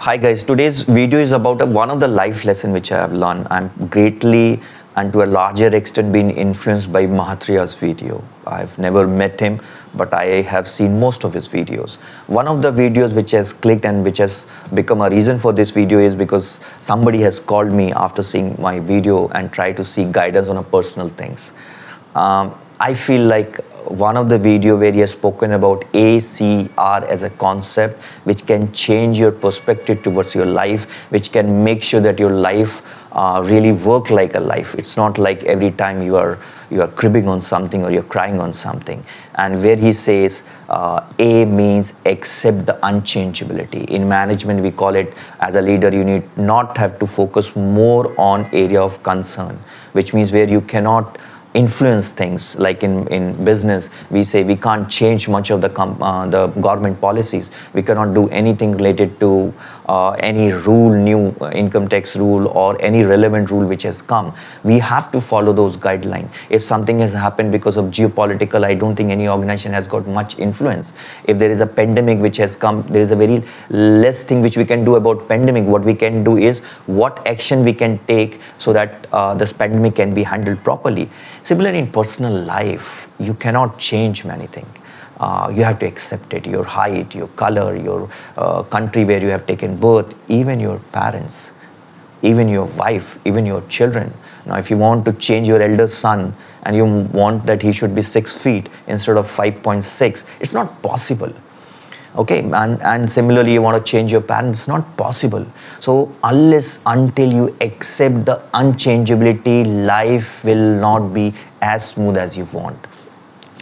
Hi guys, today's video is about one of the life lesson which I have learned. I'm greatly and to a larger extent been influenced by Mahatriya's video. I've never met him, but I have seen most of his videos. One of the videos which has clicked and which has become a reason for this video is because somebody has called me after seeing my video and tried to seek guidance on a personal things. I feel like one of the video where he has spoken about ACR as a concept which can change your perspective towards your life, which can make sure that your life really work like a life. It's not like every time you are cribbing on something or you're crying on something. And where he says A means accept the unchangeability. In management we call it, as a leader you need not have to focus more on area of concern, which means where you cannot influence things. Like in business we say we can't change much of the government policies. We cannot do anything related to any rule, new income tax rule or any relevant rule which has come. We have to follow those guidelines. If something has happened because of geopolitical, I don't think any organization has got much influence. If there is a pandemic which has come, there is a very less thing which we can do about pandemic. What we can do is what action we can take so that this pandemic can be handled properly. Similarly, in personal life, you cannot change many things. You have to accept it, your height, your color, your country where you have taken birth, even your parents, even your wife, even your children. Now, if you want to change your eldest son and you want that he should be 6 feet instead of 5.6, it's not possible. Okay, and similarly you want to change your parents, it's not possible. So until you accept the unchangeability, life will not be as smooth as you want.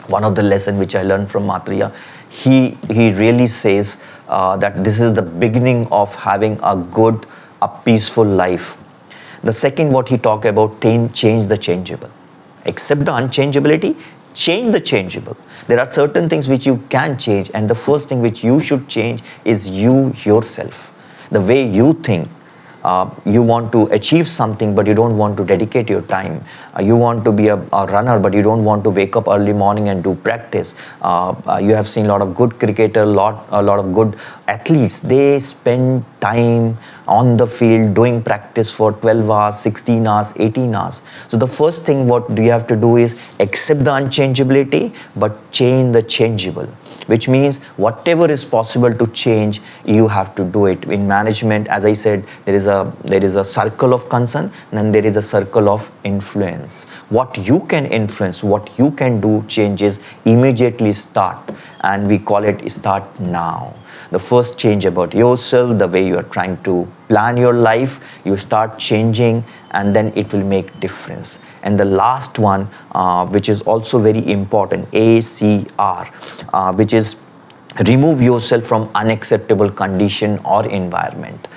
One of the lessons which I learned from Mahatriya, he really says that this is the beginning of having a peaceful life. The second, what he talked about, change the changeable. Accept the unchangeability, change the changeable. There are certain things which you can change, and the first thing which you should change is you yourself. The way you think. You want to achieve something but you don't want to dedicate your time. You want to be a runner but you don't want to wake up early morning and do practice. You have seen a lot of good cricketers, a lot of good athletes. They spend time on the field doing practice for 12 hours, 16 hours, 18 hours. So the first thing what you have to do is accept the unchangeability but change the changeable, which means whatever is possible to change, you have to do it. In management, as I said, there is a circle of concern and then there is a circle of influence. What you can influence, what you can do changes immediately start, and we call it start now. The first change about yourself, the way you are trying to plan your life, you start changing and then it will make difference. And the last one, which is also very important, ACR, which is remove yourself from unacceptable condition or environment.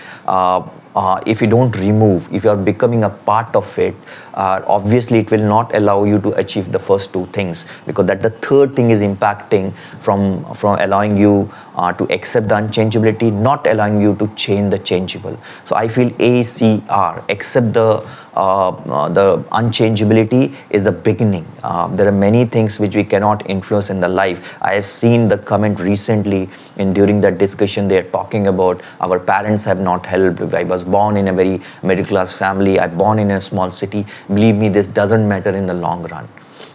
If you don't remove, if you are becoming a part of it, obviously it will not allow you to achieve the first two things, because that the third thing is impacting from allowing you to accept the unchangeability, not allowing you to change the changeable. So I feel ACR, accept the unchangeability, is the beginning. There are many things which we cannot influence in the life. I have seen the comment recently during that discussion. They are talking about our parents have not helped. I was born in a very middle class family. I born in a small city. Believe me, this doesn't matter in the long run.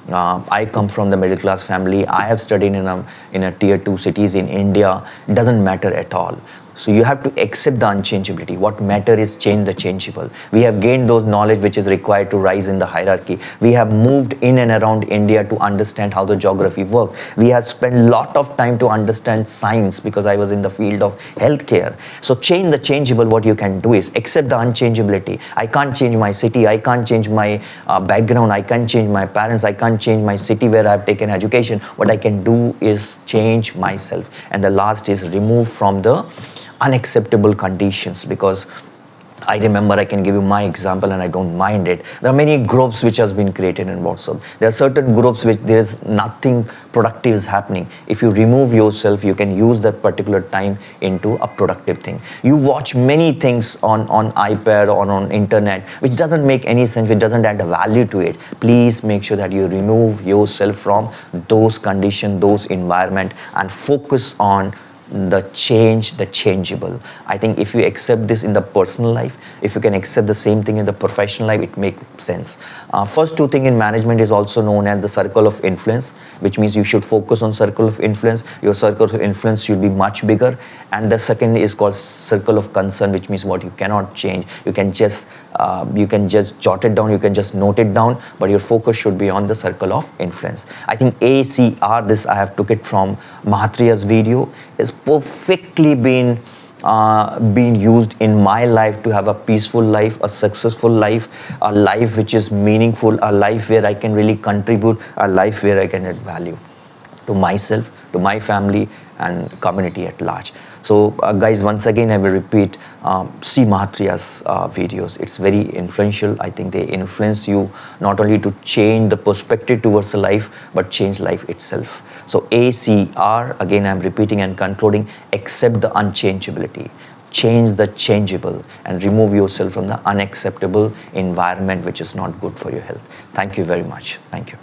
I come from the middle class family. I have studied in a tier 2 cities in India. It doesn't matter at all. So you have to accept the unchangeability. What matter is change the changeable. We have gained those knowledge which is required to rise in the hierarchy. We have moved in and around India to understand how the geography works. We have spent a lot of time to understand science, because I was in the field of healthcare. So change the changeable, what you can do is accept the unchangeability. I can't change my city. I can't change my background. I can't change my parents. I can't change my city where I've taken education. What I can do is change myself. And the last is remove from the unacceptable conditions, because I remember, I can give you my example and I don't mind it. There are many groups which has been created in WhatsApp. There are certain groups which there is nothing productive is happening. If you remove yourself, you can use that particular time into a productive thing. You watch many things on iPad or on internet which doesn't make any sense, which doesn't add a value to it. Please make sure that you remove yourself from those conditions, those environment, and focus on the change, the changeable. I think if you accept this in the personal life, if you can accept the same thing in the professional life, it makes sense. First two thing in management is also known as the circle of influence, which means you should focus on circle of influence. Your circle of influence should be much bigger. And the second is called circle of concern, which means what you cannot change. You can just jot it down, you can just note it down, but your focus should be on the circle of influence. I think ACR, this I have took it from Mahatriya's video, is perfectly been used in my life to have a peaceful life, a successful life, a life which is meaningful, a life where I can really contribute, a life where I can add value to myself, to my family, and community at large. So guys, once again I will repeat, see Mahatriya's videos. It's very influential. I think they influence you not only to change the perspective towards the life, but change life itself. So ACR, again I'm repeating and concluding, accept the unchangeability, change the changeable, and remove yourself from the unacceptable environment which is not good for your health. Thank you very much. Thank you.